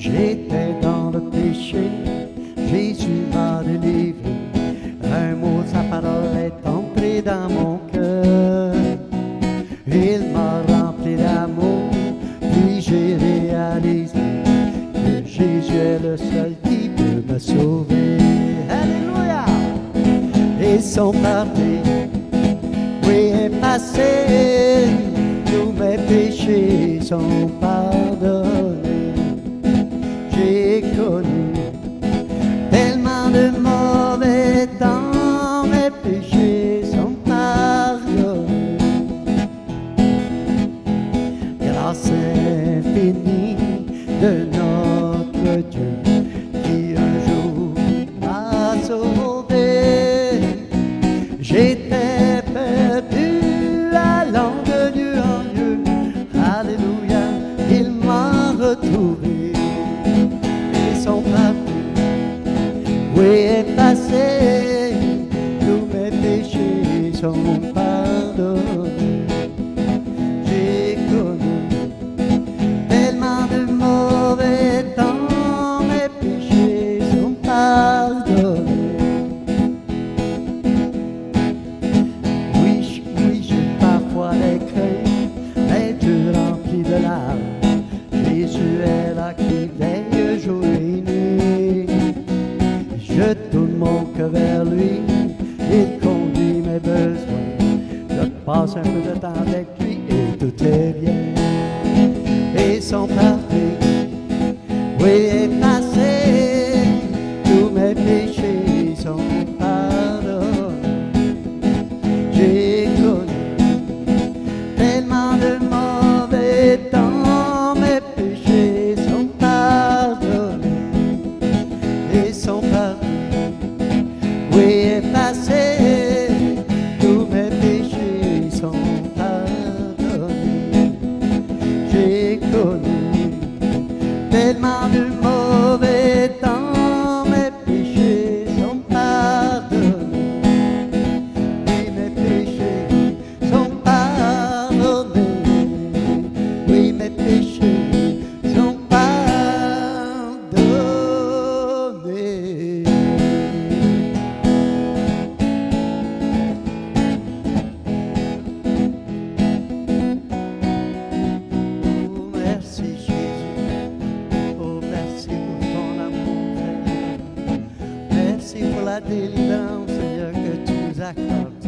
J'étais dans le péché, Jésus m'a délivré. Un mot de sa parole est entré dans mon cœur. Il m'a rempli d'amour, puis j'ai réalisé que Jésus est le seul qui peut me sauver. Alléluia! Et son pardon, oui, est passé, tous mes péchés sont pardonnés. J'ai connu tellement de mauvais temps, mes péchés sont pardonnés. Grâce infinie de notre Dieu qui un jour m'a sauvé. J'étais perdu, allant de lieu en lieu. Alléluia, il m'a retrouvé. Son pardon, oui, est passé, tous mes péchés sont pardonnés. J'ai connu tellement de mauvais temps, mes péchés sont pardonnés. Oui, j'ai parfois des craintes, mais Dieu rempli de larmes. Jésus est là qui veille jour et nuit. Je tourne mon cœur vers lui, il conduit mes besoins. Je passe un peu de temps avec lui et tout est bien. Et son pardon, oui, est passé, tous mes péchés sont pardonnés. J'ai connu tellement de mauvais temps, mes péchés sont pardonnés. Et son pardon, oui, est passé, tous mes péchés sont pardonnés. J'ai connu tellement de mauvais temps, mes péchés sont pardonnés. Et mes péchés sont pardonnés. Oui, mes péchés sont pardonnés. Oh, merci Jésus, oh merci pour ton amour, merci pour la délivrance, Seigneur, que tu nous accordes.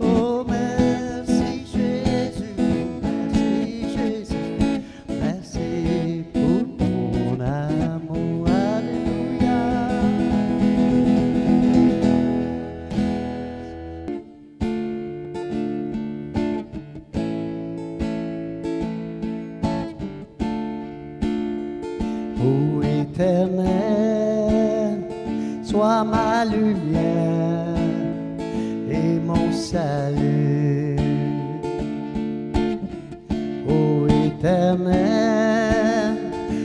Oh, merci Jésus, merci pour ton amour, alléluia. Ô Éternel, sois ma lumière et mon salut. Ô Éternel,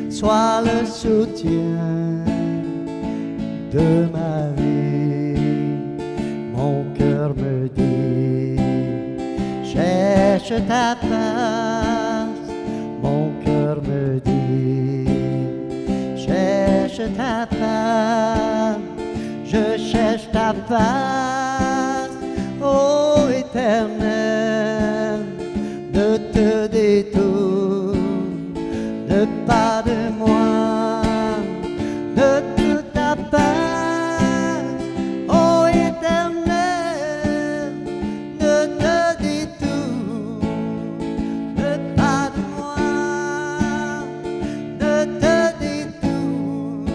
sois le soutien de ma vie. Mon cœur me dit, cherche ta face. Mon cœur me dit, cherche ta face. Je cherche ta face, ô Éternel. Ne te détourne pas de moi, de toute ta face, ô Éternel. Ne te détourne pas de moi, ne te détourne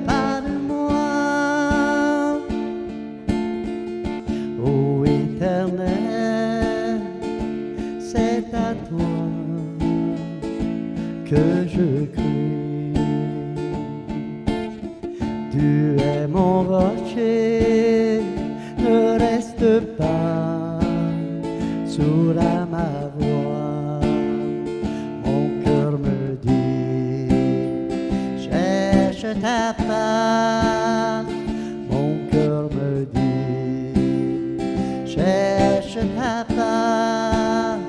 pas de moi, ô Éternel. C'est à toi que je crie. Tu es mon rocher, ne reste pas sourd à ma voix. Mon cœur me dit, cherche ta face. Mon cœur me dit, cherche ta face.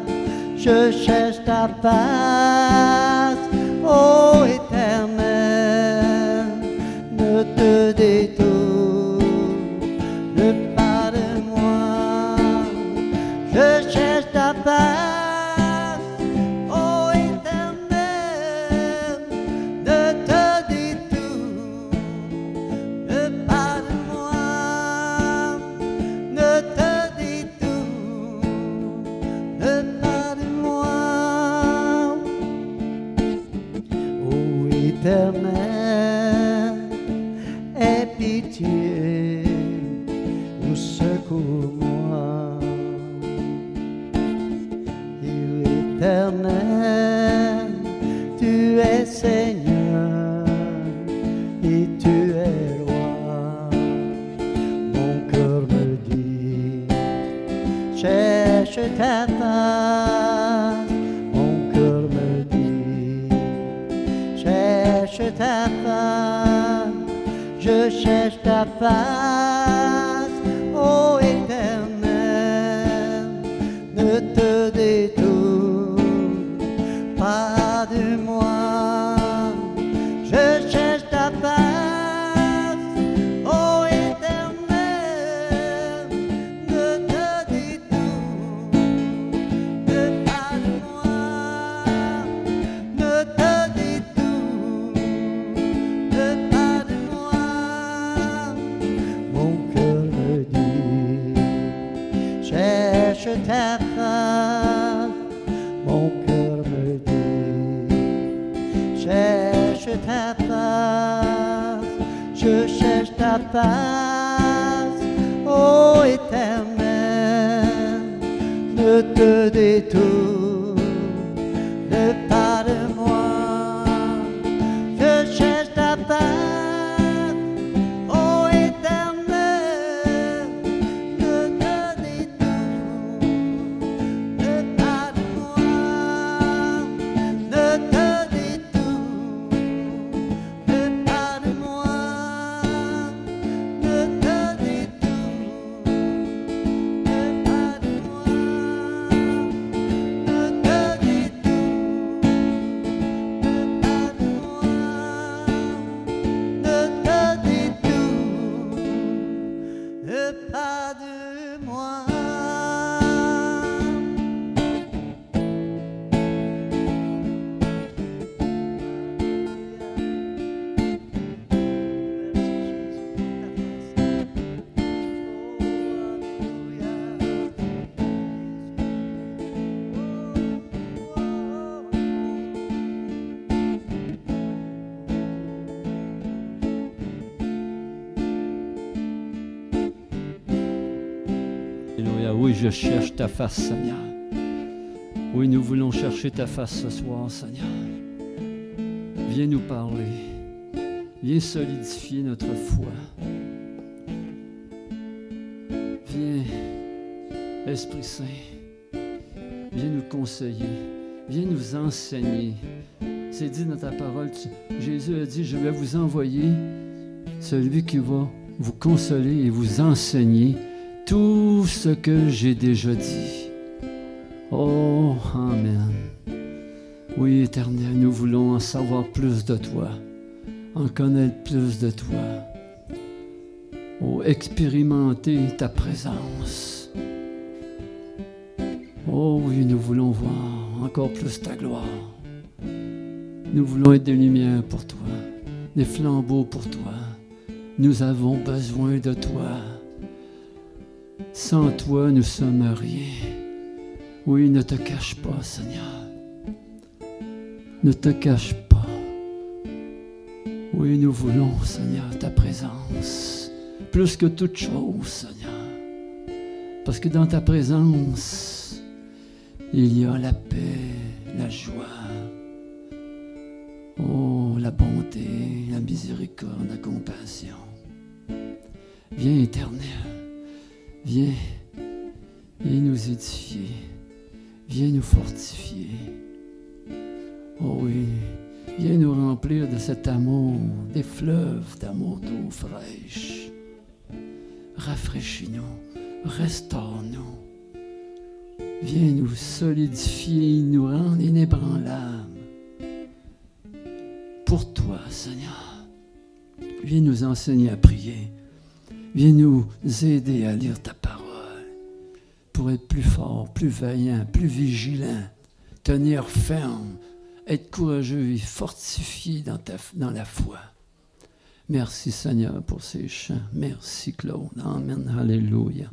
Je cherche ta face, oh Éternel. Éternel, aie pitié, nous secours-moi. Dieu éternel, tu es Seigneur et tu es roi. Mon cœur me dit, cherche ta face. Mon cœur me dit, cherche ta face. Je cherche ta face, ô Éternel, ne te détourne pas de moi. Je cherche ta face, ô Éternel, ne te détourne pas de moi. Ne te détourne pas de moi. Mon cœur me dit, cherche ta face. Mon cœur me dit, cherche ta face. Je cherche ta face, ô Éternel, ne te détourne pas de moi. Je cherche ta face, ô Éternel, ne te détourne pas de moi. Ne te détourne pas de moi. Ne te détourne pas de moi. Ne te détourne pas de moi. Alléluia. Oui, je cherche ta face, Seigneur. Oui, nous voulons chercher ta face ce soir, Seigneur. Viens nous parler. Viens solidifier notre foi. Viens, Esprit Saint. Viens nous conseiller. Viens nous enseigner. C'est dit dans ta parole. Jésus a dit, je vais vous envoyer celui qui va vous consoler et vous enseigner tout ce que j'ai déjà dit. Oh, Amen. Oui, Éternel, nous voulons en savoir plus de toi, en connaître plus de toi. Oh, expérimenter ta présence. Oh oui, nous voulons voir encore plus ta gloire. Nous voulons être des lumières pour toi, des flambeaux pour toi. Nous avons besoin de toi. Sans toi, nous sommes rien. Oui, ne te cache pas, Seigneur. Ne te cache pas. Oui, nous voulons, Seigneur, ta présence. Plus que toute chose, Seigneur. Parce que dans ta présence, il y a la paix, la joie. Oh, la bonté, la miséricorde, la compassion. Viens, Éternel. Viens nous édifier. Viens nous fortifier. Oh oui, viens nous remplir de cet amour, des fleuves d'amour d'eau fraîche. Rafraîchis-nous, restaure-nous. Viens nous solidifier, nous rendre inébranlables. Pour toi, Seigneur. Viens nous enseigner à prier. Viens nous aider à lire ta parole pour être plus fort, plus vaillant, plus vigilant, tenir ferme, être courageux et fortifié dans la foi. Merci Seigneur pour ces chants. Merci Claude. Amen. Alléluia.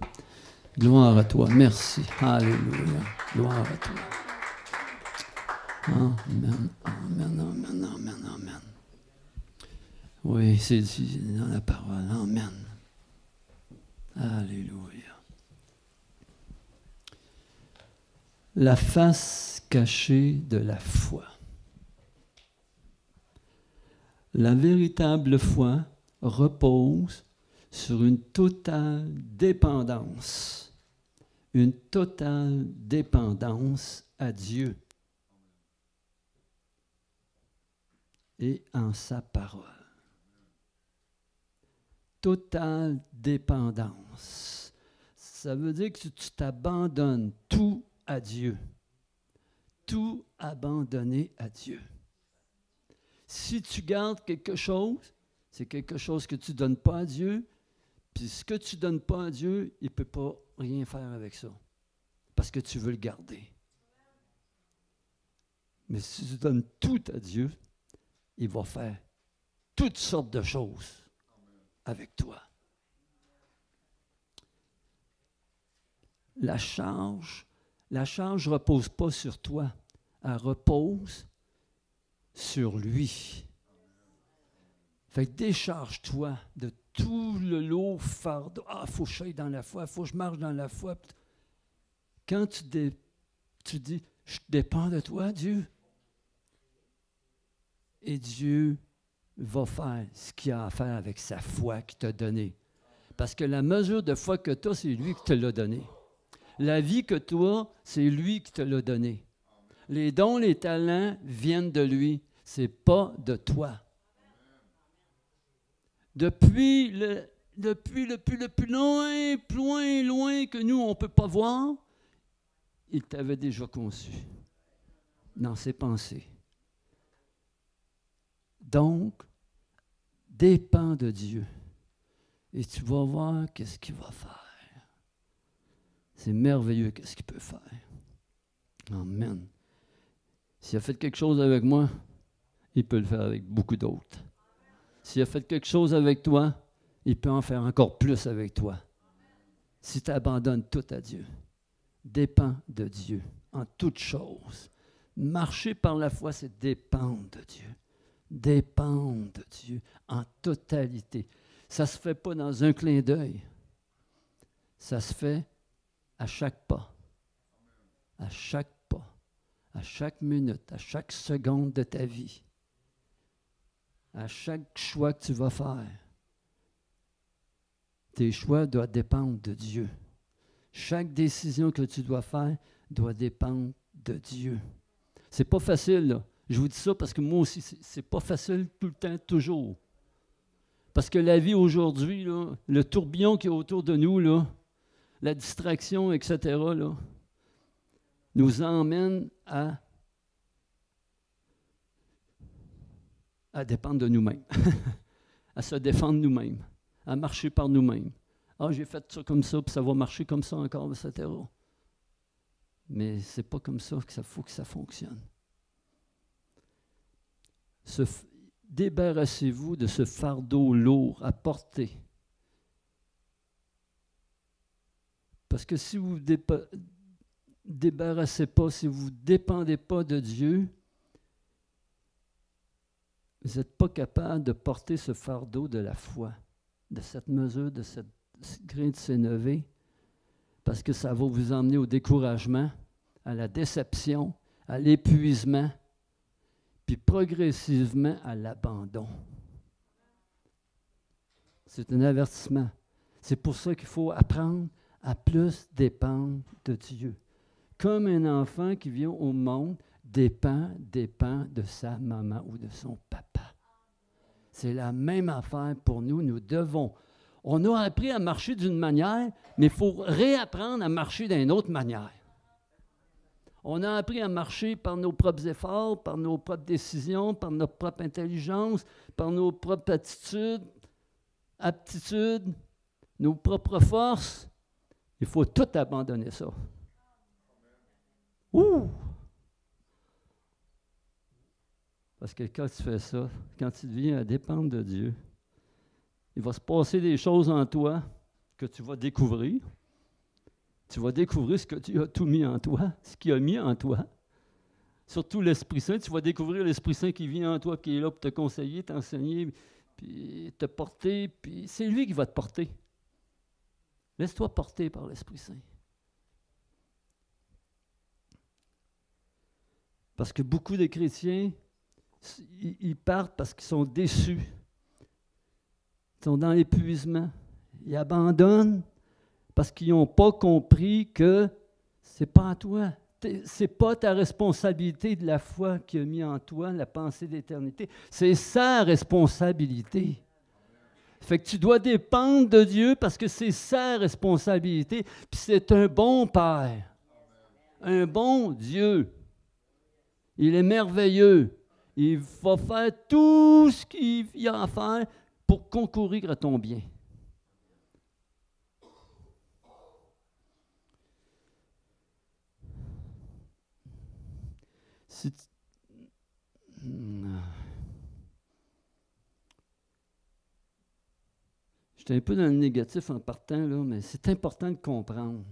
Gloire à toi. Merci. Alléluia. Gloire à toi. Amen. Amen. Amen. Amen. Amen. Oui, c'est dit dans la parole. Amen. Alléluia. La face cachée de la foi. La véritable foi repose sur une totale dépendance à Dieu et en sa parole. Totale dépendance. Ça veut dire que tu t'abandonnes tout à Dieu. Tout abandonné à Dieu. Si tu gardes quelque chose, c'est quelque chose que tu ne donnes pas à Dieu, puis ce que tu ne donnes pas à Dieu, il ne peut pas rien faire avec ça, parce que tu veux le garder. Mais si tu donnes tout à Dieu, il va faire toutes sortes de choses avec toi. La charge ne repose pas sur toi, elle repose sur lui. Fait que décharge-toi de tout le lourd fardeau. Ah, il faut que je aille dans la foi, il faut que je marche dans la foi. Quand tu dis, je dépends de toi, Dieu, et Dieu va faire ce qu'il a à faire avec sa foi qu'il t'a donnée. Parce que la mesure de foi que tu as, c'est lui qui te l'a donnée. La vie que tu as, c'est lui qui te l'a donnée. Les dons, les talents viennent de lui. Ce n'est pas de toi. Depuis le plus loin que nous, on ne peut pas voir, il t'avait déjà conçu dans ses pensées. Donc, dépends de Dieu et tu vas voir qu'est-ce qu'il va faire. C'est merveilleux qu'est-ce qu'il peut faire. Amen. S'il a fait quelque chose avec moi, il peut le faire avec beaucoup d'autres. S'il a fait quelque chose avec toi, il peut en faire encore plus avec toi. Si tu abandonnes tout à Dieu, dépends de Dieu en toutes choses. Marcher par la foi, c'est dépendre de Dieu. Dépendre de Dieu en totalité. Ça ne se fait pas dans un clin d'œil. Ça se fait à chaque pas. À chaque pas. À chaque minute. À chaque seconde de ta vie. À chaque choix que tu vas faire. Tes choix doivent dépendre de Dieu. Chaque décision que tu dois faire doit dépendre de Dieu. C'est pas facile, là. Je vous dis ça parce que moi aussi, c'est pas facile tout le temps, toujours. Parce que la vie aujourd'hui, là, le tourbillon qui est autour de nous, là, la distraction, etc., là, nous emmène à dépendre de nous-mêmes, à se défendre nous-mêmes, à marcher par nous-mêmes. Ah, j'ai fait ça comme ça, puis ça va marcher comme ça encore, etc. Mais c'est pas comme ça que ça faut que ça fonctionne. Débarrassez-vous de ce fardeau lourd à porter. Parce que si vous ne débarrassez pas, si vous ne dépendez pas de Dieu, vous n'êtes pas capable de porter ce fardeau de la foi, de cette mesure, de cette grain de sénévé, parce que ça va vous emmener au découragement, à la déception, à l'épuisement, puis progressivement à l'abandon. C'est un avertissement. C'est pour ça qu'il faut apprendre à plus dépendre de Dieu. Comme un enfant qui vient au monde dépend de sa maman ou de son papa. C'est la même affaire pour nous. Nous devons. On a appris à marcher d'une manière, mais il faut réapprendre à marcher d'une autre manière. On a appris à marcher par nos propres efforts, par nos propres décisions, par notre propre intelligence, par nos propres aptitudes, nos propres forces. Il faut tout abandonner ça. Ouh! Parce que quand tu fais ça, quand tu deviens à dépendre de Dieu, il va se passer des choses en toi que tu vas découvrir. Tu vas découvrir ce que Dieu a tout mis en toi, ce qu'il a mis en toi. Surtout l'Esprit Saint, tu vas découvrir l'Esprit Saint qui vient en toi, qui est là pour te conseiller, t'enseigner, puis te porter, puis c'est lui qui va te porter. Laisse-toi porter par l'Esprit Saint. Parce que beaucoup de chrétiens, ils partent parce qu'ils sont déçus. Ils sont dans l'épuisement. Ils abandonnent parce qu'ils n'ont pas compris que c'est pas à toi. C'est pas ta responsabilité de la foi qui a mis en toi la pensée d'éternité. C'est sa responsabilité. Fait que tu dois dépendre de Dieu parce que c'est sa responsabilité. Puis c'est un bon Père. Un bon Dieu. Il est merveilleux. Il va faire tout ce qu'il y a à faire pour concourir à ton bien. J'étais un peu dans le négatif en partant, là, mais c'est important de comprendre.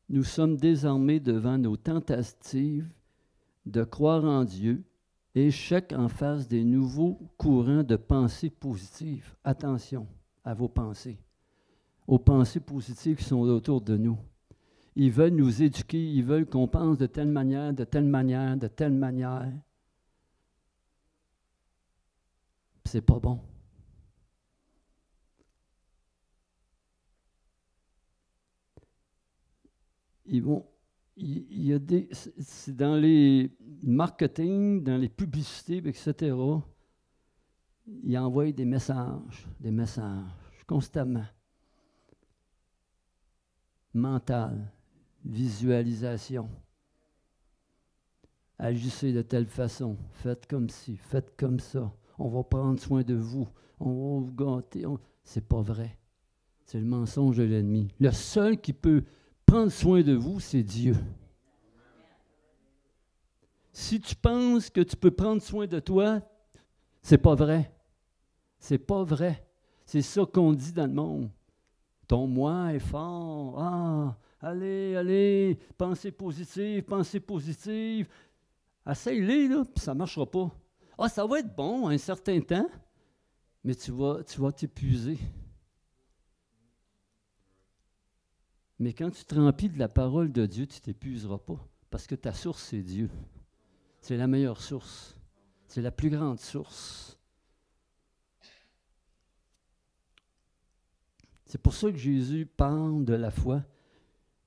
Nous sommes désormais devant nos tentatives de croire en Dieu, échec en face des nouveaux courants de pensée positive. Attention à vos pensées, aux pensées positives qui sont autour de nous. Ils veulent nous éduquer, ils veulent qu'on pense de telle manière, de telle manière, de telle manière. C'est pas bon. Il y a c'est dans les marketing, dans les publicités, etc., ils envoient des messages constamment. Mental, visualisation. Agissez de telle façon, faites comme ci, faites comme ça. On va prendre soin de vous, on va vous gâter. C'est pas vrai. C'est le mensonge de l'ennemi. Le seul qui peut prendre soin de vous, c'est Dieu. Si tu penses que tu peux prendre soin de toi, c'est pas vrai. C'est pas vrai. C'est ça qu'on dit dans le monde. Ton moi est fort. Ah, allez, pensez positive, pensez positive. Essaye-les, là, puis ça ne marchera pas. Ah, ça va être bon un certain temps, mais tu vas t'épuiser. Mais quand tu te remplis de la parole de Dieu, tu ne t'épuiseras pas, parce que ta source, c'est Dieu. C'est la meilleure source. C'est la plus grande source. C'est pour ça que Jésus parle de la foi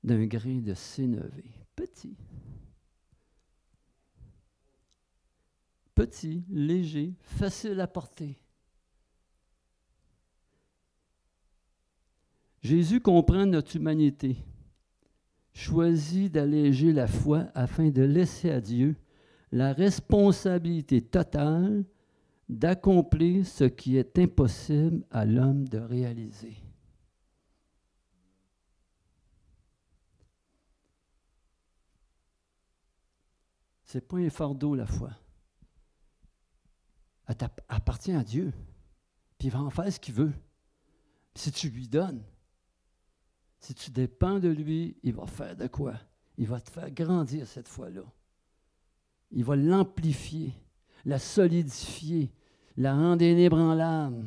d'un grain de sénévé. Petit. Petit, léger, facile à porter. Jésus comprend notre humanité, choisit d'alléger la foi afin de laisser à Dieu la responsabilité totale d'accomplir ce qui est impossible à l'homme de réaliser. Ce n'est pas un fardeau, la foi. Elle appartient à Dieu. Puis il va en faire ce qu'il veut. Si tu lui donnes, si tu dépends de lui, il va faire de quoi? Il va te faire grandir cette foi-là. Il va l'amplifier, la solidifier, la rendre inébranlable.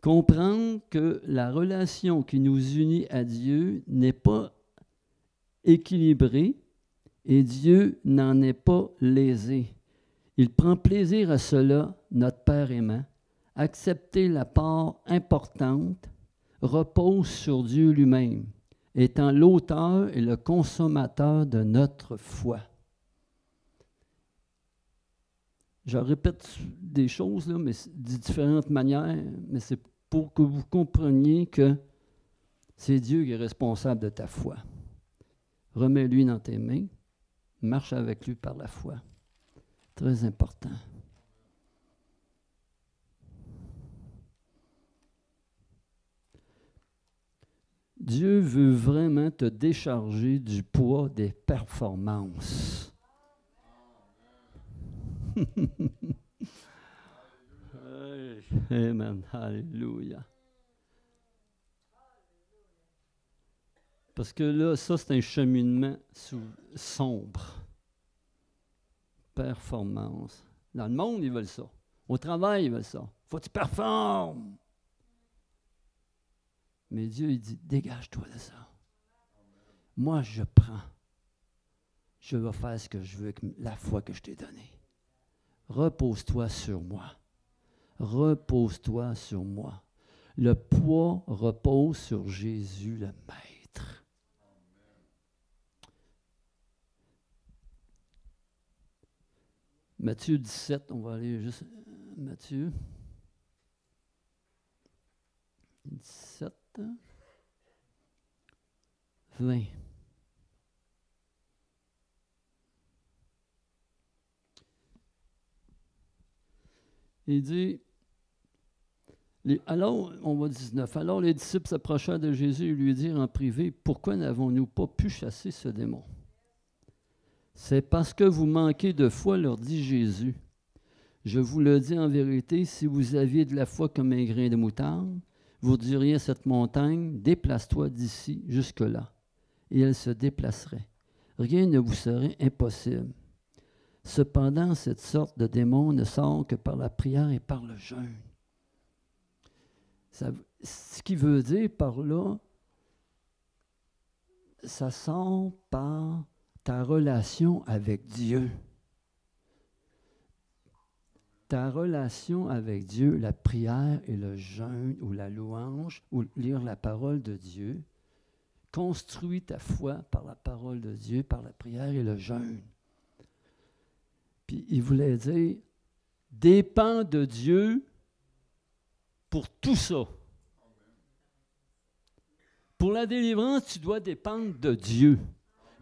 Comprendre que la relation qui nous unit à Dieu n'est pas équilibrée et Dieu n'en est pas lésé. Il prend plaisir à cela, notre Père aimant. Accepter la part importante repose sur Dieu lui-même, étant l'auteur et le consommateur de notre foi. Je répète des choses, là, mais de différentes manières, mais c'est pour que vous compreniez que c'est Dieu qui est responsable de ta foi. Remets-lui dans tes mains, marche avec lui par la foi. Très important. Dieu veut vraiment te décharger du poids des performances. Amen. Alléluia. Parce que là, ça, c'est un cheminement sombre. Performance. Dans le monde, ils veulent ça. Au travail, ils veulent ça. Faut que tu performes. Mais Dieu, il dit, dégage-toi de ça. Moi, je prends. Je vais faire ce que je veux avec la foi que je t'ai donnée. Repose-toi sur moi. Repose-toi sur moi. Le poids repose sur Jésus, le Maître. Matthieu 17, on va aller juste... Matthieu 17, 20. Il dit, alors, on va 19, alors les disciples s'approchèrent de Jésus et lui dirent en privé, pourquoi n'avons-nous pas pu chasser ce démon? C'est parce que vous manquez de foi, leur dit Jésus. Je vous le dis en vérité, si vous aviez de la foi comme un grain de moutarde, vous diriez à cette montagne, déplace-toi d'ici jusque-là, et elle se déplacerait. Rien ne vous serait impossible. Cependant, cette sorte de démon ne sort que par la prière et par le jeûne. Ce qui veut dire par là, ça sort par ta relation avec Dieu. Ta relation avec Dieu, la prière et le jeûne ou la louange ou lire la parole de Dieu, construis ta foi par la parole de Dieu, par la prière et le jeûne. Puis il voulait dire, dépends de Dieu pour tout ça. Pour la délivrance, tu dois dépendre de Dieu.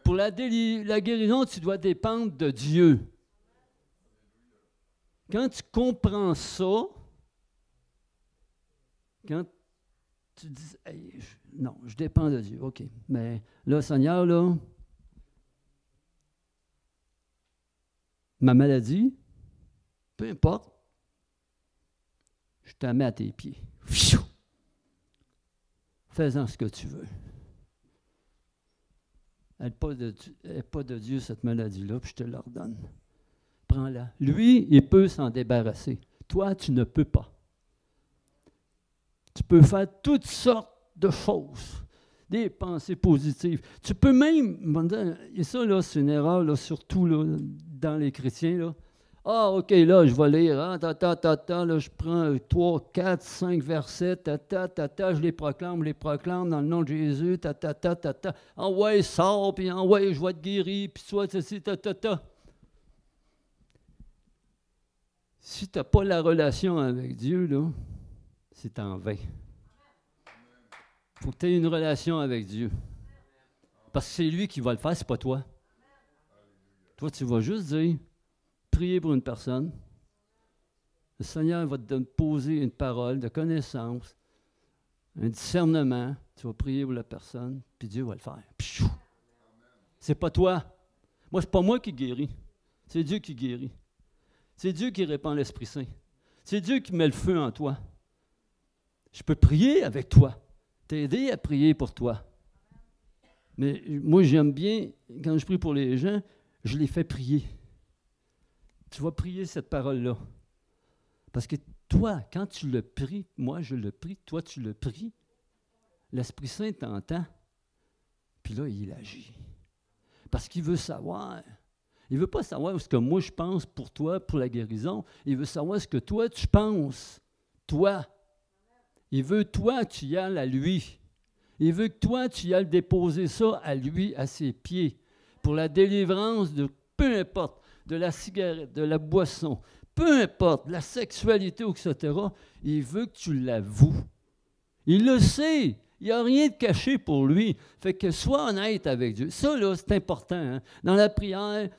Pour la guérison, tu dois dépendre de Dieu. Quand tu comprends ça, quand tu dis, hey, non, je dépends de Dieu, OK. Mais là, Seigneur, là, ma maladie, peu importe, je te mets à tes pieds. Fais-en ce que tu veux. Elle n'est pas de Dieu, cette maladie-là, puis je te l'ordonne. Prends-la. Lui, il peut s'en débarrasser. Toi, tu ne peux pas. Tu peux faire toutes sortes de choses, des pensées positives. Tu peux même, et ça, là, c'est une erreur, là, surtout là, dans les chrétiens, là. Ah, OK, là, je vais lire, hein, là, je prends 3, 4, 5 versets, je les proclame dans le nom de Jésus, ah ouais, sors, puis ah ouais, je vais te guérir, puis soit ceci, Si tu n'as pas la relation avec Dieu, là, c'est en vain. Il faut que tu aies une relation avec Dieu. Parce que c'est lui qui va le faire, c'est pas toi. Toi, tu vas juste dire, prier pour une personne. Le Seigneur va te poser une parole de connaissance, un discernement. Tu vas prier pour la personne, puis Dieu va le faire. Pichou! C'est pas toi. Moi, c'est pas moi qui guéris. C'est Dieu qui guérit. C'est Dieu qui répand l'Esprit Saint. C'est Dieu qui met le feu en toi. Je peux prier avec toi, t'aider à prier pour toi. Mais moi, j'aime bien, quand je prie pour les gens, je les fais prier. Tu vas prier cette parole-là. Parce que toi, quand tu le pries, moi je le prie, toi tu le pries, l'Esprit Saint t'entend, puis là, il agit. Parce qu'il veut savoir. Il ne veut pas savoir ce que moi je pense pour toi, pour la guérison. Il veut savoir ce que toi tu penses. Toi. Il veut toi que tu y ailles à lui. Il veut que toi tu y ailles déposer ça à lui, à ses pieds. Pour la délivrance de peu importe, de la cigarette, de la boisson, peu importe, la sexualité, etc. Il veut que tu l'avoues. Il le sait. Il n'y a rien de caché pour lui. Fait que sois honnête avec Dieu. Ça, là, c'est important. Hein? Dans la prière,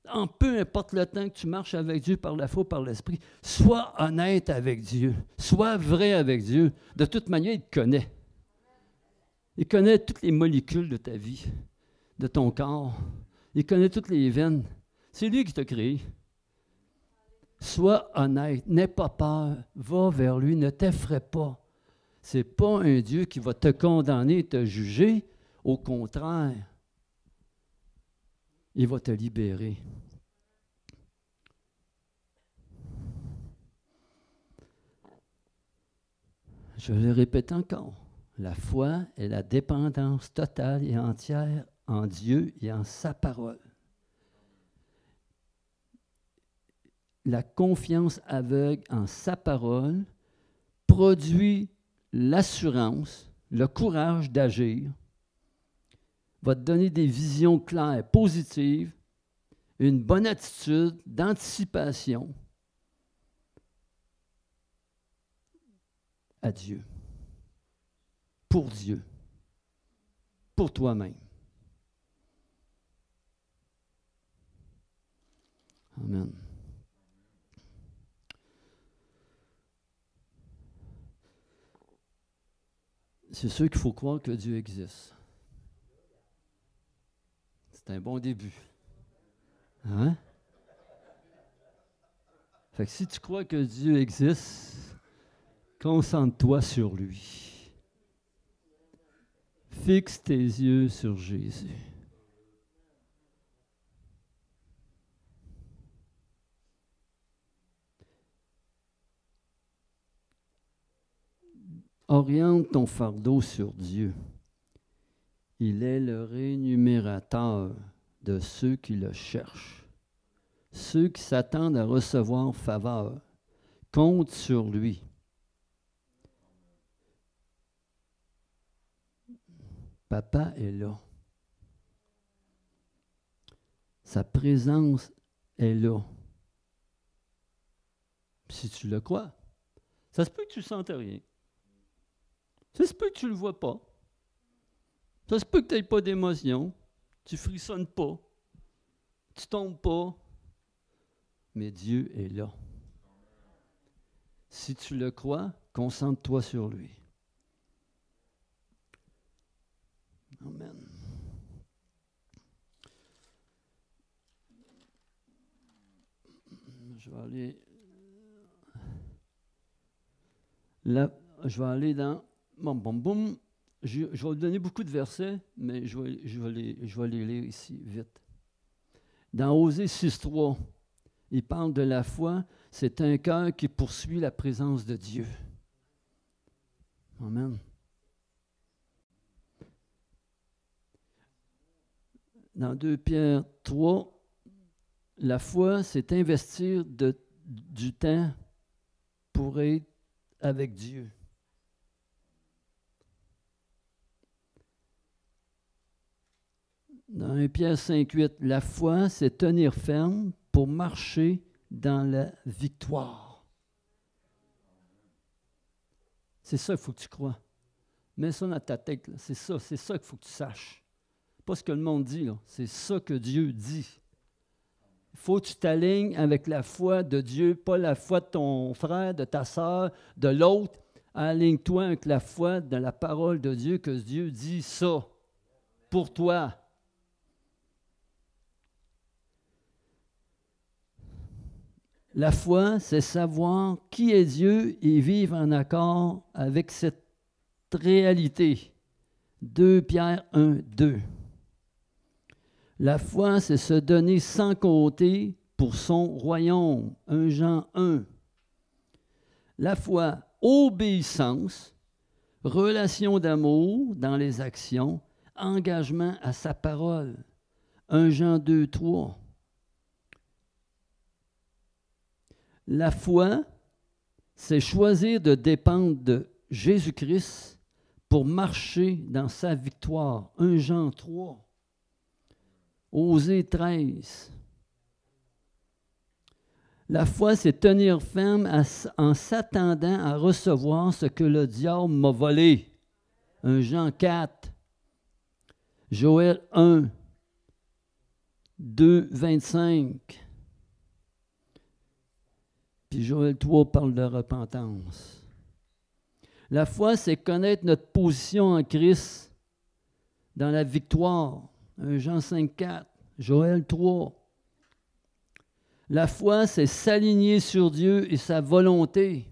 en peu importe le temps que tu marches avec Dieu par la foi, par l'Esprit, sois honnête avec Dieu. Sois vrai avec Dieu. De toute manière, il te connaît. Il connaît toutes les molécules de ta vie, de ton corps. Il connaît toutes les veines. C'est lui qui t'a créé. Sois honnête, n'aie pas peur, va vers lui, ne t'effraie pas. Ce n'est pas un Dieu qui va te condamner, te juger. Au contraire, il va te libérer. Je le répète encore, la foi est la dépendance totale et entière en Dieu et en sa parole. La confiance aveugle en sa parole produit l'assurance, le courage d'agir, va te donner des visions claires, positives, une bonne attitude d'anticipation à Dieu, pour toi-même. Amen. C'est sûr qu'il faut croire que Dieu existe. C'est un bon début. Hein? Fait que si tu crois que Dieu existe, concentre-toi sur lui. Fixe tes yeux sur Jésus. Oriente ton fardeau sur Dieu. Il est le rémunérateur de ceux qui le cherchent. Ceux qui s'attendent à recevoir faveur. Compte sur lui. Papa est là. Sa présence est là. Si tu le crois, ça se peut que tu ne sentes rien. Ça se peut que tu ne le vois pas. Ça se peut que tu n'aies pas d'émotion. Tu ne frissonnes pas. Tu ne tombes pas. Mais Dieu est là. Si tu le crois, concentre-toi sur lui. Amen. Je vais aller dans... Je vais vous donner beaucoup de versets, mais je vais les lire ici, vite. Dans Osée 6.3, il parle de la foi, c'est un cœur qui poursuit la présence de Dieu. Amen. Dans 2 Pierre 3, la foi, c'est investir du temps pour être avec Dieu. Dans 1 Pierre 5.8, la foi, c'est tenir ferme pour marcher dans la victoire. C'est ça qu'il faut que tu crois. Mets ça dans ta tête. C'est ça qu'il faut que tu saches. Pas ce que le monde dit, là. C'est ça que Dieu dit. Il faut que tu t'alignes avec la foi de Dieu, pas la foi de ton frère, de ta sœur, de l'autre. Aligne-toi avec la foi de la parole de Dieu, que Dieu dit ça pour toi. La foi, c'est savoir qui est Dieu et vivre en accord avec cette réalité. 2 Pierre 1, 2. La foi, c'est se donner sans compter pour son royaume. 1 Jean 1. La foi, obéissance, relation d'amour dans les actions, engagement à sa parole. 1 Jean 2, 3. La foi, c'est choisir de dépendre de Jésus-Christ pour marcher dans sa victoire. 1 Jean 3. Osée 13. La foi, c'est tenir ferme en s'attendant à recevoir ce que le diable m'a volé. 1 Jean 4. Joël 1, 2, 25. Puis Joël 3 parle de repentance. La foi, c'est connaître notre position en Christ dans la victoire. 1 Jean 5, 4. Joël 3. La foi, c'est s'aligner sur Dieu et sa volonté.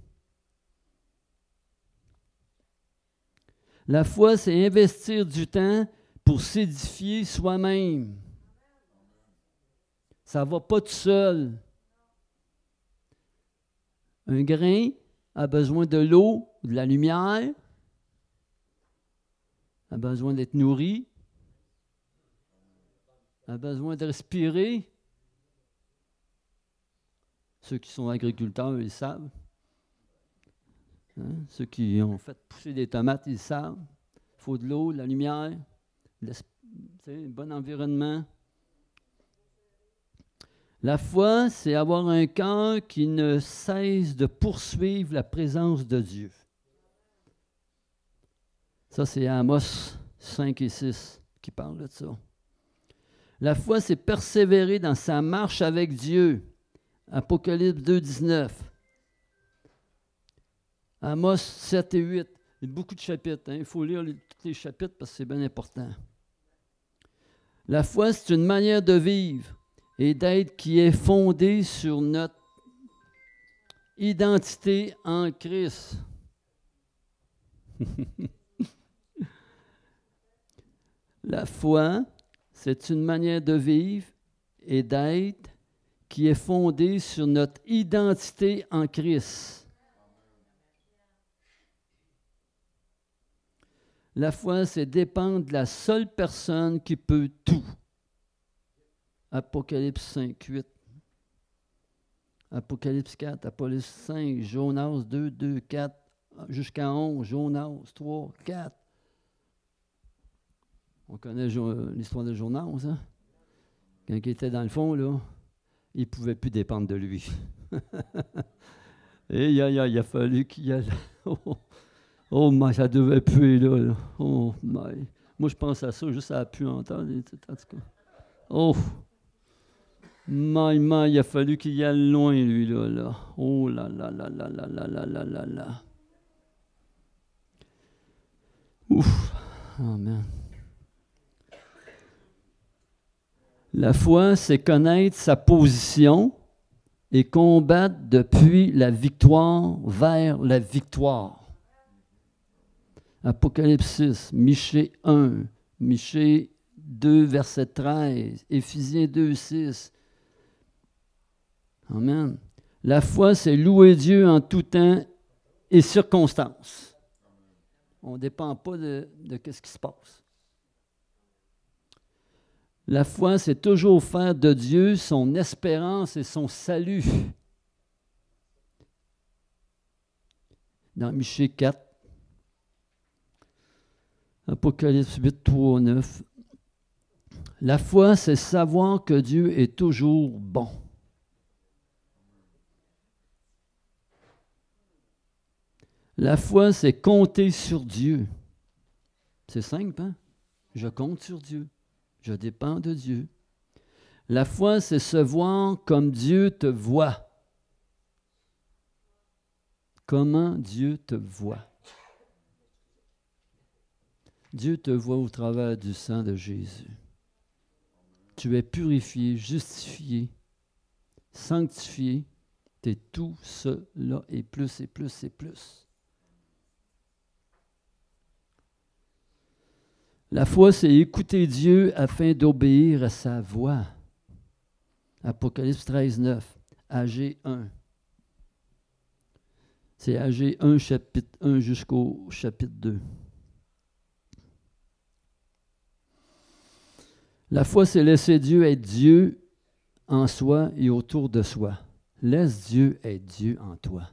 La foi, c'est investir du temps pour s'édifier soi-même. Ça ne va pas tout seul. Un grain a besoin de l'eau, de la lumière, a besoin d'être nourri, a besoin de respirer. Ceux qui sont agriculteurs, ils savent. Hein? Ceux qui ont fait pousser des tomates, ils savent. Il faut de l'eau, de la lumière, un bon environnement. La foi, c'est avoir un cœur qui ne cesse de poursuivre la présence de Dieu. Ça, c'est Amos 5 et 6 qui parle de ça. La foi, c'est persévérer dans sa marche avec Dieu. Apocalypse 2, 19. Amos 7 et 8. Il y a beaucoup de chapitres. Hein? Il faut lire tous les chapitres parce que c'est bien important. La foi, c'est une manière de vivre et d'être qui est fondée sur notre identité en Christ. La foi, c'est une manière de vivre et d'être qui est fondée sur notre identité en Christ. La foi, c'est dépendre de la seule personne qui peut tout. Apocalypse 5, 8. Apocalypse 4, Apocalypse 5, Jonas 2, 2, 4, jusqu'à 11, Jonas 3, 4. On connaît l'histoire de Jonas, hein? Quand il était dans le fond, là, il ne pouvait plus dépendre de lui. Et il a fallu qu'il y aille. Oh, my, ça devait puer, là. Oh, my. Moi, je pense à ça, juste à la puanteur. En tout cas. Oh, my, il a fallu qu'il y aille loin, lui, là. Oh, là, là, là, là, là, là, là, là, là, là. Ouf. Amen. La foi, c'est connaître sa position et combattre depuis la victoire vers la victoire. Apocalypse 6, Michée 1, Michée 2, verset 13, Éphésiens 2, 6. Amen. La foi, c'est louer Dieu en tout temps et circonstances. On ne dépend pas de ce qui se passe. La foi, c'est toujours faire de Dieu son espérance et son salut. Dans Michée 4, Apocalypse 8, 3, 9. La foi, c'est savoir que Dieu est toujours bon. La foi, c'est compter sur Dieu. C'est simple, hein? Je compte sur Dieu. Je dépends de Dieu. La foi, c'est se voir comme Dieu te voit. Comment Dieu te voit. Dieu te voit au travers du sang de Jésus. Tu es purifié, justifié, sanctifié. Tu es tout cela et plus et plus et plus. La foi, c'est écouter Dieu afin d'obéir à sa voix. Apocalypse 13, 9, Agé 1. C'est Agé 1, chapitre 1 jusqu'au chapitre 2. La foi, c'est laisser Dieu être Dieu en soi et autour de soi. Laisse Dieu être Dieu en toi.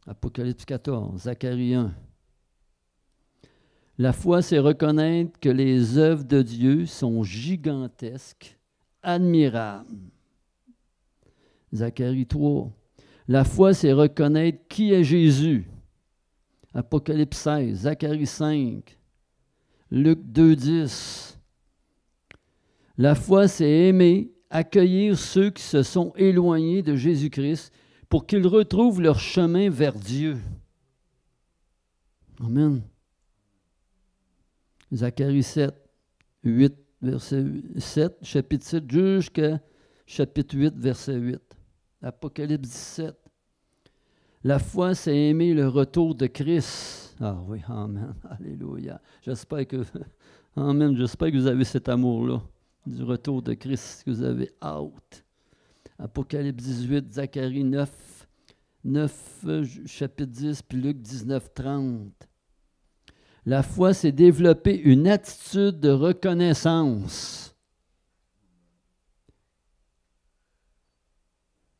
Apocalypse 14, Zacharie 1. La foi, c'est reconnaître que les œuvres de Dieu sont gigantesques, admirables. Zacharie 3. La foi, c'est reconnaître qui est Jésus. Apocalypse 16, Zacharie 5, Luc 2, 10. La foi, c'est aimer, accueillir ceux qui se sont éloignés de Jésus-Christ pour qu'ils retrouvent leur chemin vers Dieu. Amen. Zacharie 7, 8 verset 7, chapitre 7, jusqu'à chapitre 8, verset 8. Apocalypse 17. La foi, c'est aimer le retour de Christ. Ah oui, amen, alléluia. J'espère que, amen, j'espère que vous avez cet amour-là, du retour de Christ, que vous avez hâte. Apocalypse 18, Zacharie 9, chapitre 10, puis Luc 19, 30. La foi, c'est développer une attitude de reconnaissance.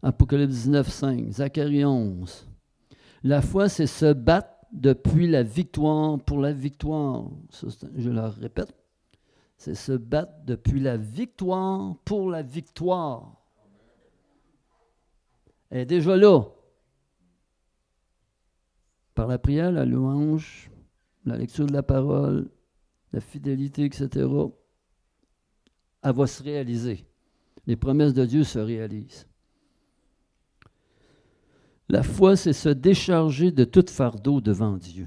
Apocalypse 19, 5, Zacharie 11. La foi, c'est se battre depuis la victoire pour la victoire. Ça, je le répète. C'est se battre depuis la victoire pour la victoire. Elle est déjà là. Par la prière, la louange, la lecture de la parole, la fidélité, etc., elle va se réaliser. Les promesses de Dieu se réalisent. La foi, c'est se décharger de tout fardeau devant Dieu.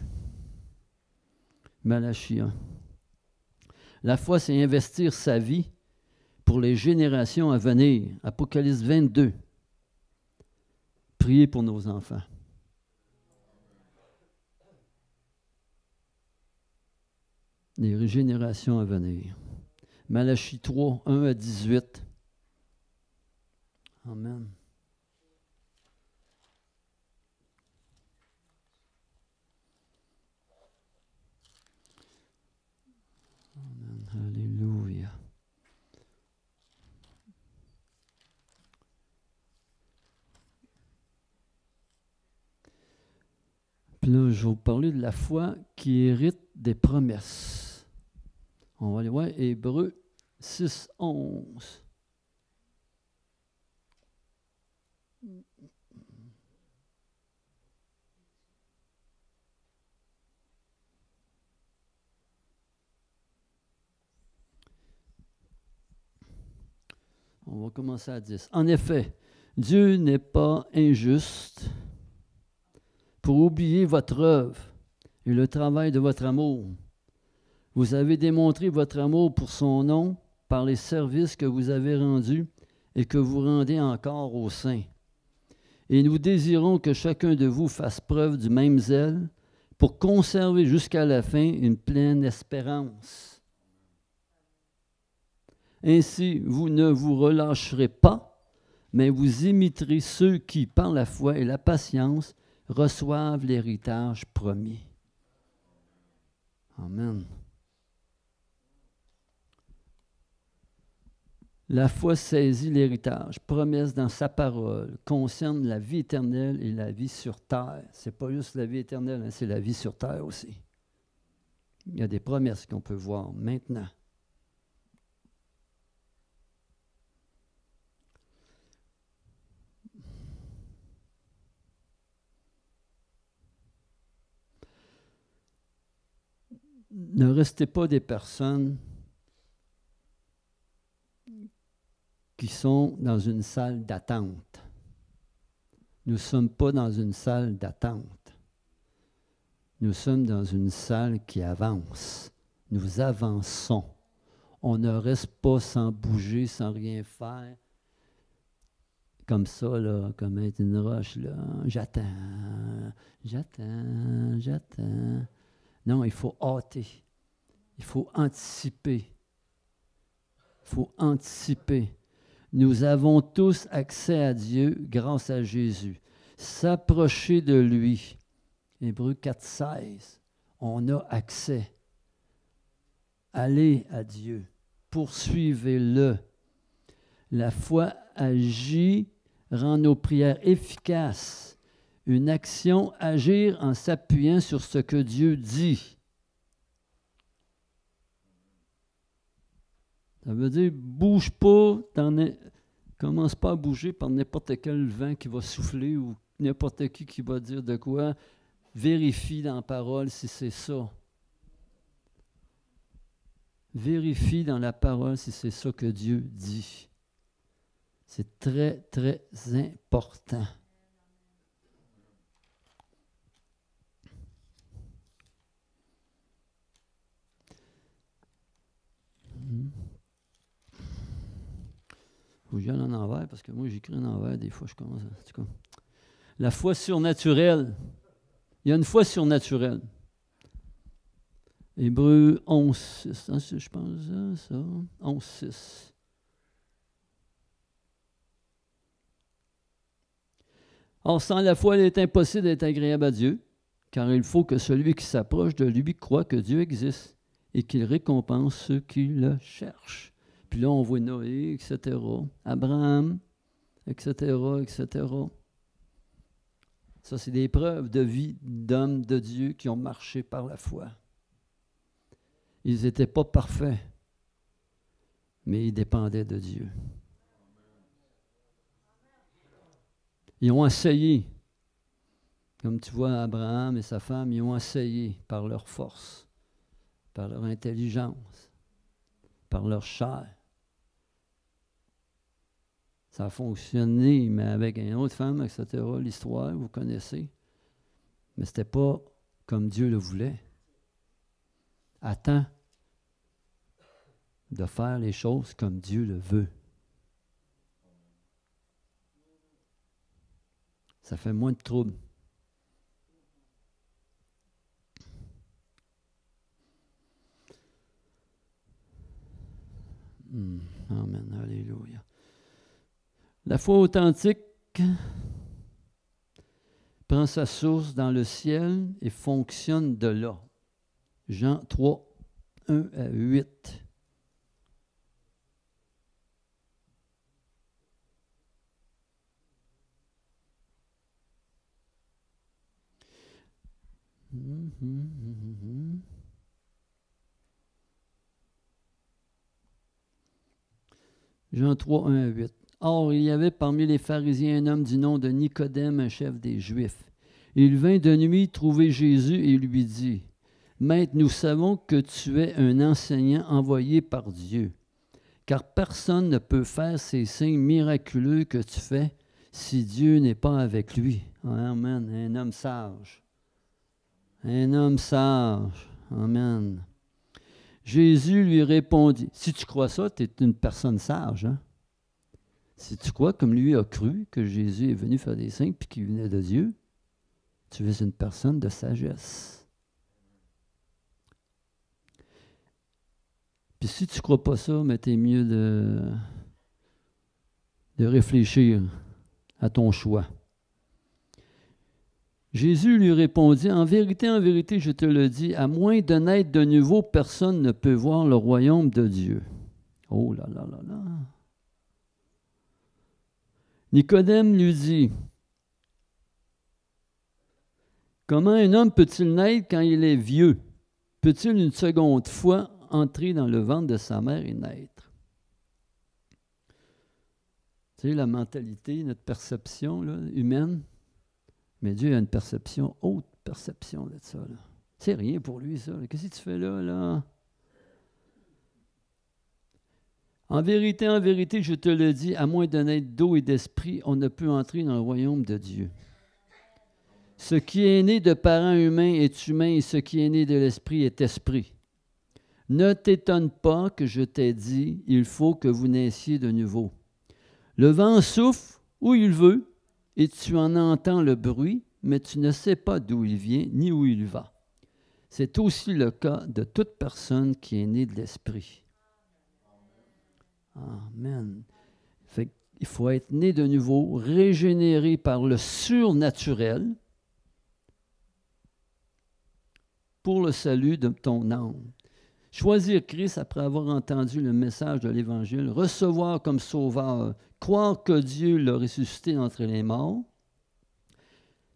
Malachie 1. La foi, c'est investir sa vie pour les générations à venir. Apocalypse 22. Prier pour nos enfants. Les générations à venir. Malachie 3, 1 à 18. Amen. Alléluia. Puis là, je vais vous parler de la foi qui hérite des promesses. On va aller voir Hébreux 6, 11. On va commencer à 10. En effet, Dieu n'est pas injuste pour oublier votre œuvre et le travail de votre amour. Vous avez démontré votre amour pour son nom par les services que vous avez rendus et que vous rendez encore aux saints. Et nous désirons que chacun de vous fasse preuve du même zèle pour conserver jusqu'à la fin une pleine espérance. Ainsi, vous ne vous relâcherez pas, mais vous imiterez ceux qui, par la foi et la patience, reçoivent l'héritage promis. Amen. La foi saisit l'héritage, promesse dans sa parole, concerne la vie éternelle et la vie sur terre. Ce n'est pas juste la vie éternelle, hein, c'est la vie sur terre aussi. Il y a des promesses qu'on peut voir maintenant. Ne restez pas des personnes qui sont dans une salle d'attente. Nous ne sommes pas dans une salle d'attente. Nous sommes dans une salle qui avance. Nous avançons. On ne reste pas sans bouger, sans rien faire. Comme ça, là, comme être une roche, là. J'attends. Non, il faut hâter. Il faut anticiper. Il faut anticiper. Nous avons tous accès à Dieu grâce à Jésus. S'approcher de lui. Hébreux 4,16. On a accès. Allez à Dieu. Poursuivez-le. La foi agit, rend nos prières efficaces. Une action, agir en s'appuyant sur ce que Dieu dit. Ça veut dire, bouge pas, commence pas à bouger par n'importe quel vent qui va souffler ou n'importe qui va dire de quoi. Vérifie dans la parole si c'est ça. Vérifie dans la parole si c'est ça que Dieu dit. C'est très, très important. Faut que j'y aille en envers, parce que moi, j'écris en envers, des fois, je commence à... En tout cas. La foi surnaturelle. Il y a une foi surnaturelle. Hébreux 11, 6, hein, je pense, ça, 11, 6. Or, sans la foi, il est impossible d'être agréable à Dieu, car il faut que celui qui s'approche de lui croit que Dieu existe et qu'il récompense ceux qui le cherchent. Puis là, on voit Noé, etc., Abraham, etc., etc. Ça, c'est des preuves de vie d'hommes de Dieu qui ont marché par la foi. Ils n'étaient pas parfaits, mais ils dépendaient de Dieu. Ils ont essayé, comme tu vois Abraham et sa femme, ils ont essayé par leur force, par leur intelligence, par leur chair. Ça a fonctionné, mais avec une autre femme, etc., l'histoire, vous connaissez. Mais ce n'était pas comme Dieu le voulait. Attends de faire les choses comme Dieu le veut. Ça fait moins de troubles. Amen, alléluia. La foi authentique prend sa source dans le ciel et fonctionne de là. Jean 3, 1 à 8. Jean 3, 1 à 8. Or, il y avait parmi les pharisiens un homme du nom de Nicodème, un chef des Juifs. Il vint de nuit trouver Jésus et lui dit, « Maître, nous savons que tu es un enseignant envoyé par Dieu, car personne ne peut faire ces signes miraculeux que tu fais si Dieu n'est pas avec lui. » Amen. Un homme sage. Un homme sage. Amen. Jésus lui répondit, « Si tu crois ça, tu es une personne sage. Hein? Si tu crois, comme lui a cru, que Jésus est venu faire des signes et qu'il venait de Dieu, tu es une personne de sagesse. Puis si tu ne crois pas ça, mais t'es mieux de réfléchir à ton choix. » Jésus lui répondit, « En vérité, je te le dis, à moins de naître de nouveau, personne ne peut voir le royaume de Dieu. » Oh là là là là. Nicodème lui dit, « Comment un homme peut-il naître quand il est vieux? Peut-il une seconde fois entrer dans le ventre de sa mère et naître? » Tu sais, la mentalité, notre perception là, humaine, mais Dieu a une perception, haute perception de ça. Là. C'est rien pour lui, ça. Qu'est-ce que tu fais là? En vérité, je te le dis, à moins de naître d'eau et d'esprit, on ne peut entrer dans le royaume de Dieu. Ce qui est né de parents humains est humain, et ce qui est né de l'esprit est esprit. Ne t'étonne pas que je t'ai dit, il faut que vous naissiez de nouveau. Le vent souffle où il veut, et tu en entends le bruit, mais tu ne sais pas d'où il vient ni où il va. C'est aussi le cas de toute personne qui est née de l'esprit. Amen. Fait qu'il faut être né de nouveau, régénéré par le surnaturel pour le salut de ton âme. Choisir Christ après avoir entendu le message de l'Évangile, recevoir comme sauveur, croire que Dieu l'a ressuscité d'entre les morts,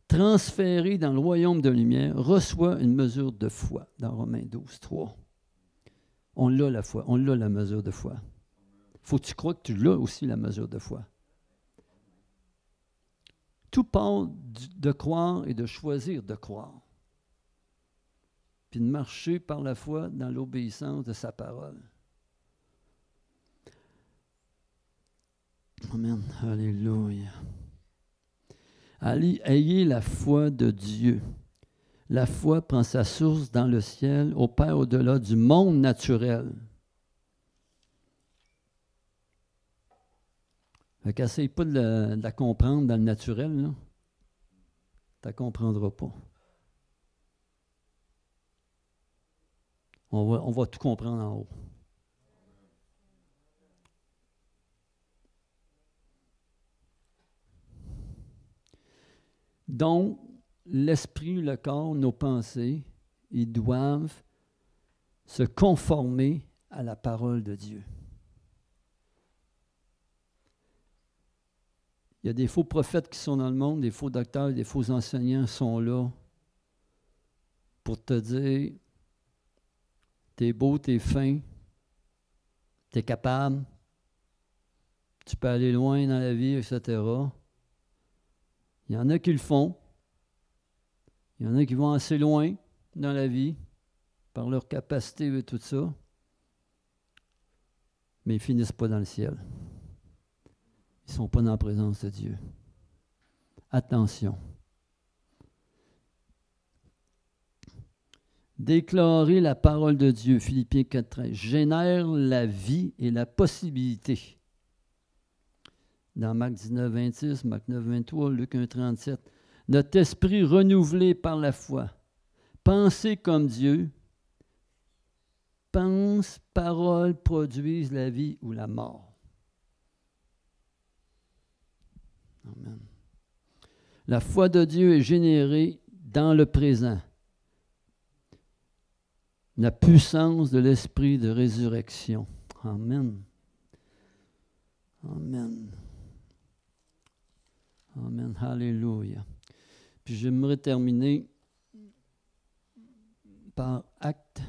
transféré dans le royaume de lumière, reçoit une mesure de foi dans Romains 12, 3. On l'a la foi, on l'a la mesure de foi. Faut que tu crois que tu l'as aussi, la mesure de foi. Tout part de croire et de choisir de croire. Puis de marcher par la foi dans l'obéissance de sa parole. Amen. Alléluia. Ayez la foi de Dieu. La foi prend sa source dans le ciel, opère au-delà du monde naturel. Fait qu'essaye pas de la comprendre dans le naturel, là. Tu ne la comprendras pas. On va tout comprendre en haut. Donc, l'esprit, le corps, nos pensées, ils doivent se conformer à la parole de Dieu. Il y a des faux prophètes qui sont dans le monde, des faux docteurs, des faux enseignants sont là pour te dire t'es beau, t'es fin, t'es capable, tu peux aller loin dans la vie, etc. Il y en a qui le font. Il y en a qui vont assez loin dans la vie par leur capacité et tout ça, mais ils ne finissent pas dans le ciel. Ils ne sont pas dans la présence de Dieu. Attention. Déclarer la parole de Dieu, Philippiens 4,13, génère la vie et la possibilité. Dans Marc 19, 26, Marc 9, 23, Luc 1, 37, notre esprit renouvelé par la foi, penser comme Dieu, pense, parole produisent la vie ou la mort. Amen. La foi de Dieu est générée dans le présent. La puissance de l'esprit de résurrection. Amen. Amen. Amen. Alléluia. Puis j'aimerais terminer par Acte.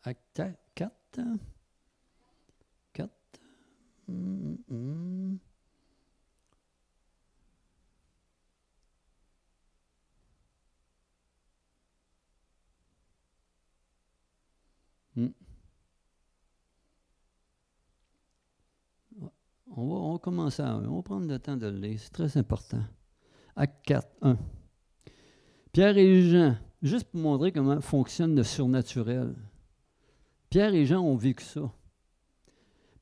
Acte 4. 4. On va commencer à 1. On va prendre le temps de le lire. C'est très important. Acte 4, 1. Pierre et Jean, juste pour montrer comment fonctionne le surnaturel. Pierre et Jean ont vécu ça.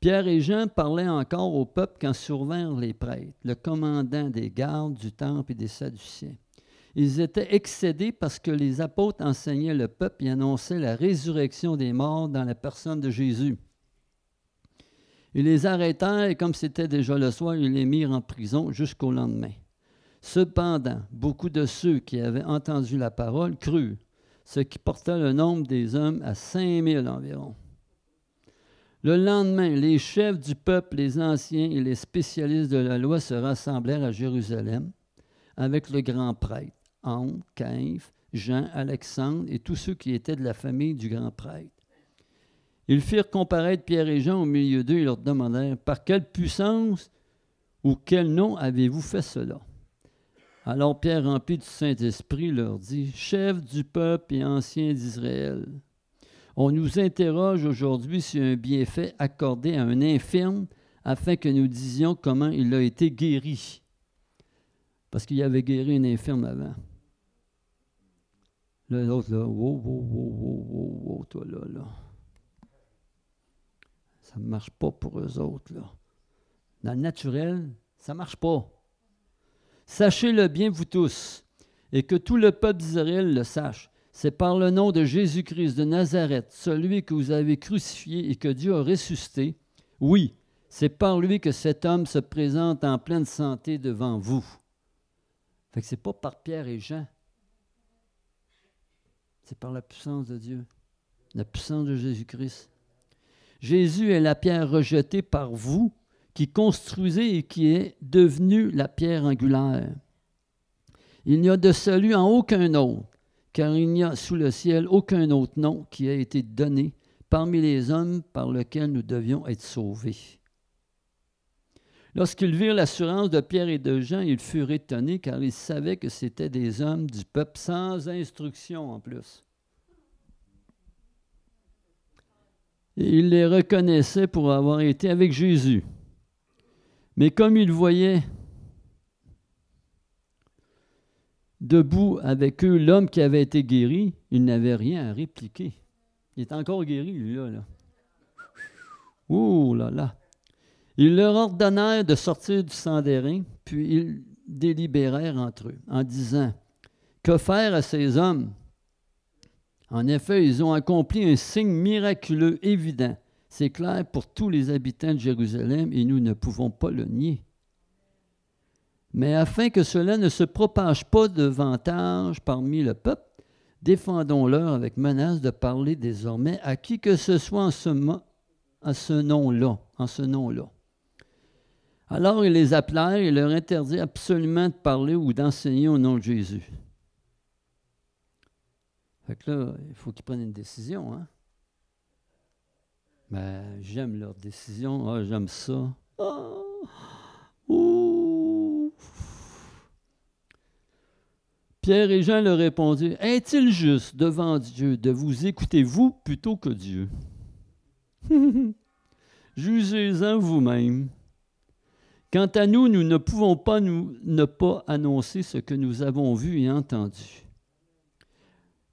Pierre et Jean parlaient encore au peuple quand survinrent les prêtres, le commandant des gardes du temple et des Sadduciens. Ils étaient excédés parce que les apôtres enseignaient le peuple et annonçaient la résurrection des morts dans la personne de Jésus. Ils les arrêtèrent et comme c'était déjà le soir, ils les mirent en prison jusqu'au lendemain. Cependant, beaucoup de ceux qui avaient entendu la parole crurent, ce qui porta le nombre des hommes à 5000 environ. Le lendemain, les chefs du peuple, les anciens et les spécialistes de la loi se rassemblèrent à Jérusalem avec le grand prêtre, Anne, Caïphe, Jean, Alexandre et tous ceux qui étaient de la famille du grand prêtre. Ils firent comparaître Pierre et Jean au milieu d'eux et leur demandèrent « Par quelle puissance ou quel nom avez-vous fait cela ?» Alors Pierre, rempli du Saint-Esprit, leur dit « Chefs du peuple et anciens d'Israël, on nous interroge aujourd'hui sur un bienfait accordé à un infirme afin que nous disions comment il a été guéri. » Parce qu'il avait guéri un infirme avant. Là, l'autre, là, wow, toi, là. Ça ne marche pas pour eux autres, là. Dans le naturel, ça ne marche pas. Sachez-le bien, vous tous, et que tout le peuple d'Israël le sache. C'est par le nom de Jésus-Christ de Nazareth, celui que vous avez crucifié et que Dieu a ressuscité. Oui, c'est par lui que cet homme se présente en pleine santé devant vous. Fait que ce n'est pas par Pierre et Jean. C'est par la puissance de Dieu, la puissance de Jésus-Christ. Jésus est la pierre rejetée par vous, qui construisez et qui est devenue la pierre angulaire. Il n'y a de salut en aucun autre, car il n'y a sous le ciel aucun autre nom qui a été donné parmi les hommes par lequel nous devions être sauvés. Lorsqu'ils virent l'assurance de Pierre et de Jean, ils furent étonnés, car ils savaient que c'étaient des hommes du peuple sans instruction en plus. Et ils les reconnaissaient pour avoir été avec Jésus. Mais comme ils voyaient debout avec eux l'homme qui avait été guéri, ils n'avaient rien à répliquer. Il est encore guéri, lui, là. Ouh là là! Ils leur ordonnèrent de sortir du Sanhédrin, puis ils délibérèrent entre eux, en disant, « Que faire à ces hommes? » En effet, ils ont accompli un signe miraculeux évident. C'est clair pour tous les habitants de Jérusalem et nous ne pouvons pas le nier. Mais afin que cela ne se propage pas davantage parmi le peuple, défendons-leur avec menace de parler désormais à qui que ce soit en ce nom-là. Alors ils les appelèrent et leur interdirent absolument de parler ou d'enseigner au nom de Jésus. Fait que là, il faut qu'ils prennent une décision, hein? Ben, j'aime leur décision. Ah, j'aime ça. Ah! Ouh! Pierre et Jean leur répondirent, « Est-il juste devant Dieu de vous écouter vous plutôt que Dieu? Jugez-en vous-même. Quant à nous, nous ne pouvons pas ne pas annoncer ce que nous avons vu et entendu. »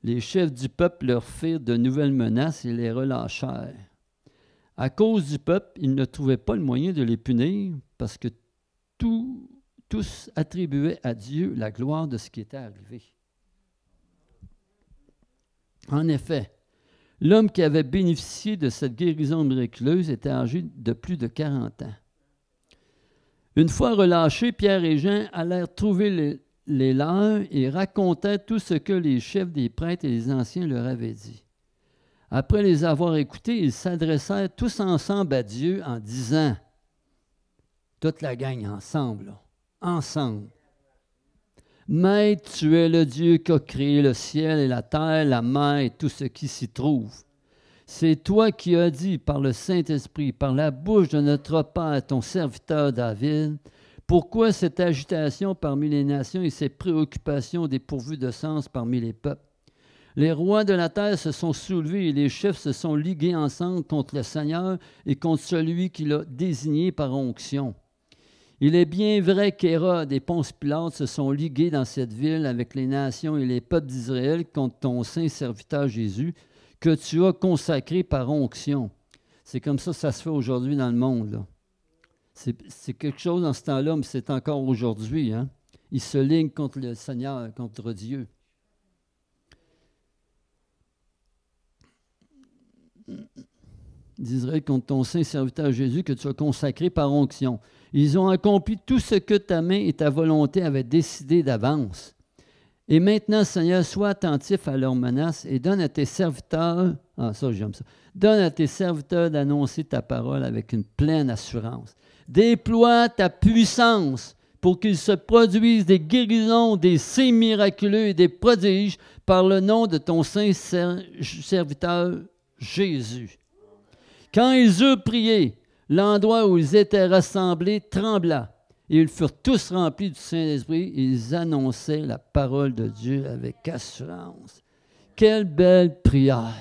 Les chefs du peuple leur firent de nouvelles menaces et les relâchèrent. À cause du peuple, ils ne trouvaient pas le moyen de les punir parce que tous attribuaient à Dieu la gloire de ce qui était arrivé. En effet, l'homme qui avait bénéficié de cette guérison miraculeuse était âgé de plus de 40 ans. Une fois relâchés, Pierre et Jean allèrent trouver les leurs et racontaient tout ce que les chefs des prêtres et les anciens leur avaient dit. Après les avoir écoutés, ils s'adressèrent tous ensemble à Dieu en disant, toute la gang ensemble, là, ensemble. « Maître, tu es le Dieu qui a créé le ciel et la terre, la mer et tout ce qui s'y trouve. C'est toi qui as dit par le Saint-Esprit, par la bouche de notre Père, ton serviteur David, pourquoi cette agitation parmi les nations et ces préoccupations dépourvues de sens parmi les peuples? Les rois de la terre se sont soulevés et les chefs se sont ligués ensemble contre le Seigneur et contre celui qui l'a désigné par onction. Il est bien vrai qu'Hérode et Ponce Pilate se sont ligués dans cette ville avec les nations et les peuples d'Israël contre ton saint serviteur Jésus, que tu as consacré par onction. » C'est comme ça se fait aujourd'hui dans le monde, là. C'est quelque chose dans ce temps-là, mais c'est encore aujourd'hui. Hein? Ils se lignent contre le Seigneur, contre Dieu. D'Israël contre ton saint serviteur Jésus que tu as consacré par onction. Ils ont accompli tout ce que ta main et ta volonté avaient décidé d'avance. Et maintenant, Seigneur, sois attentif à leurs menaces et donne à tes serviteurs, donne à tes serviteurs d'annoncer ta parole avec une pleine assurance. Déploie ta puissance pour qu'il se produise des guérisons, des signes miraculeux et des prodiges par le nom de ton saint serviteur Jésus. Quand ils eurent prié, l'endroit où ils étaient rassemblés trembla, et ils furent tous remplis du Saint-Esprit, et ils annonçaient la parole de Dieu avec assurance. Quelle belle prière!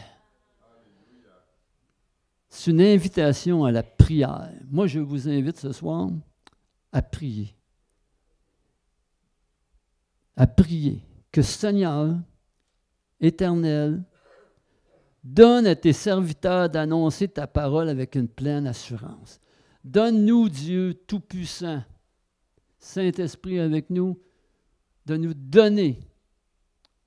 C'est une invitation à la prière. Moi, je vous invite ce soir à prier. À prier que Seigneur éternel, donne à tes serviteurs d'annoncer ta parole avec une pleine assurance. Donne-nous, Dieu Tout-Puissant, Saint-Esprit avec nous, de nous donner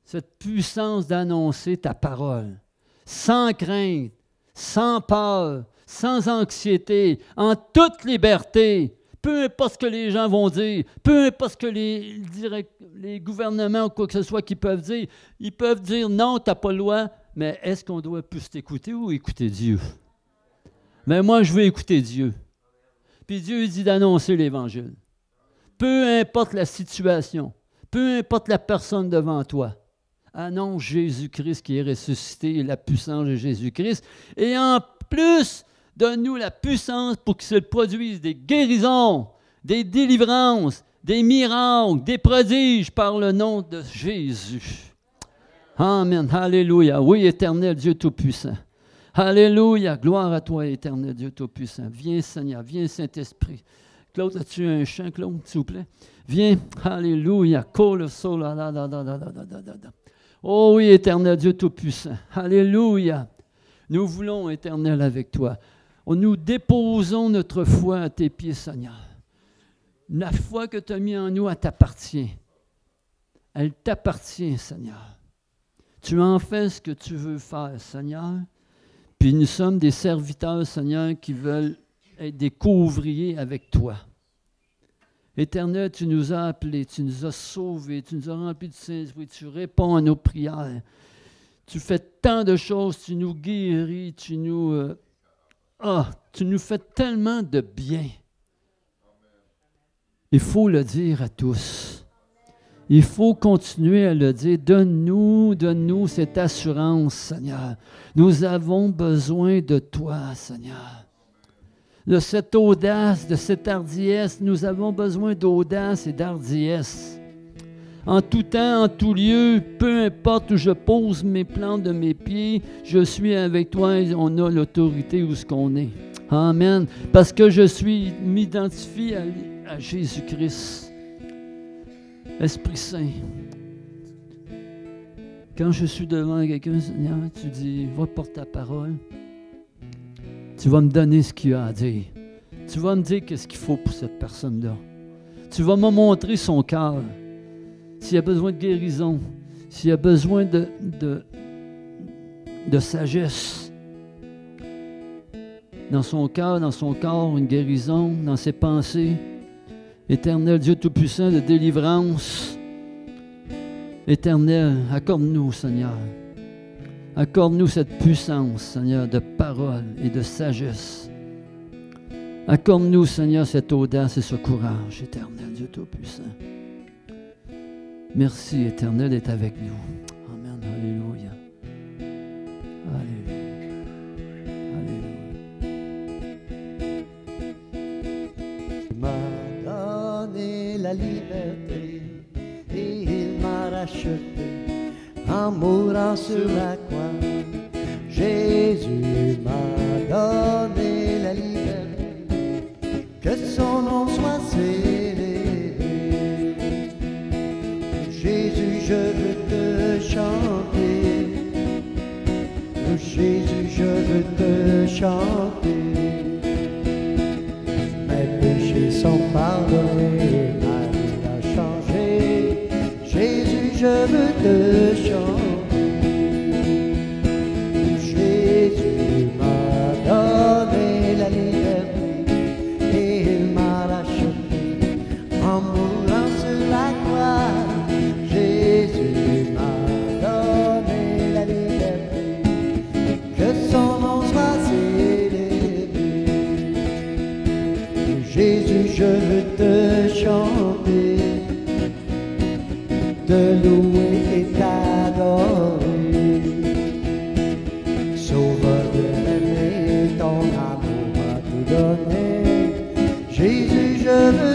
cette puissance d'annoncer ta parole, sans crainte, sans peur, sans anxiété, en toute liberté, peu importe ce que les gens vont dire, peu importe ce que les gouvernements ou quoi que ce soit qu'ils peuvent dire, ils peuvent dire non, tu n'as pas le droit, mais est-ce qu'on doit plus t'écouter ou écouter Dieu? Mais moi, je veux écouter Dieu. Puis Dieu dit d'annoncer l'Évangile. Peu importe la situation, peu importe la personne devant toi, annonce Jésus-Christ qui est ressuscité et la puissance de Jésus-Christ. Et en plus, donne-nous la puissance pour qu'il se produise des guérisons, des délivrances, des miracles, des prodiges par le nom de Jésus. Amen. Alléluia. Oui, éternel Dieu Tout-Puissant. Alléluia. Gloire à toi, éternel Dieu Tout-Puissant. Viens, Seigneur. Viens, Saint-Esprit. Claude, as-tu un chant, Claude, s'il vous plaît? Viens. Alléluia. Oh oui, éternel Dieu Tout-Puissant. Alléluia. Nous voulons, éternel, avec toi. Nous déposons notre foi à tes pieds, Seigneur. La foi que tu as mise en nous, elle t'appartient. Elle t'appartient, Seigneur. Tu en fais ce que tu veux faire, Seigneur. Puis nous sommes des serviteurs, Seigneur, qui veulent être des co-ouvriers avec toi. Éternel, tu nous as appelés, tu nous as sauvés, tu nous as remplis de Saint-Esprit, tu réponds à nos prières. Tu fais tant de choses, tu nous guéris, tu nous fais tellement de bien. Il faut le dire à tous. Il faut continuer à le dire. Donne-nous cette assurance, Seigneur. Nous avons besoin de toi, Seigneur. De cette audace, de cette hardiesse. Nous avons besoin d'audace et d'hardiesse. En tout temps, en tout lieu, peu importe où je pose mes plantes de mes pieds, je suis avec toi et on a l'autorité où ce qu'on est. Amen. Parce que m'identifie à Jésus-Christ. Esprit Saint, quand je suis devant quelqu'un, Seigneur, tu dis, va porter ta parole. Tu vas me donner ce qu'il a à dire. Tu vas me dire qu'est-ce qu'il faut pour cette personne-là. Tu vas me montrer son cœur. S'il y a besoin de guérison, s'il y a besoin de sagesse, dans son cœur, dans son corps, une guérison, dans ses pensées. Éternel Dieu Tout-Puissant de délivrance. Éternel, accorde-nous, Seigneur. Accorde-nous cette puissance, Seigneur, de parole et de sagesse. Accorde-nous, Seigneur, cette audace et ce courage, Éternel Dieu Tout-Puissant. Merci, Éternel, d'être avec nous. Amen. Alléluia. Alléluia. Il m'a donné la liberté et il m'a racheté en mourant sur la croix. Jésus m'a donné la liberté, que son nom soit célébré. Jésus, je veux te chanter. Jésus, je veux te chanter. Mes péchés sont pardonnés, ma vie a changé. Jésus, je veux te chanter. Jésus m'a donné la liberté et il m'a racheté en mourant sur la croix. Jésus m'a donné la liberté, que son nom soit célébré. Jésus, je veux te chanter, te louer et t'adorer. Sauveur de l'aimer, ton amour m'a tout donné. Jésus, je veux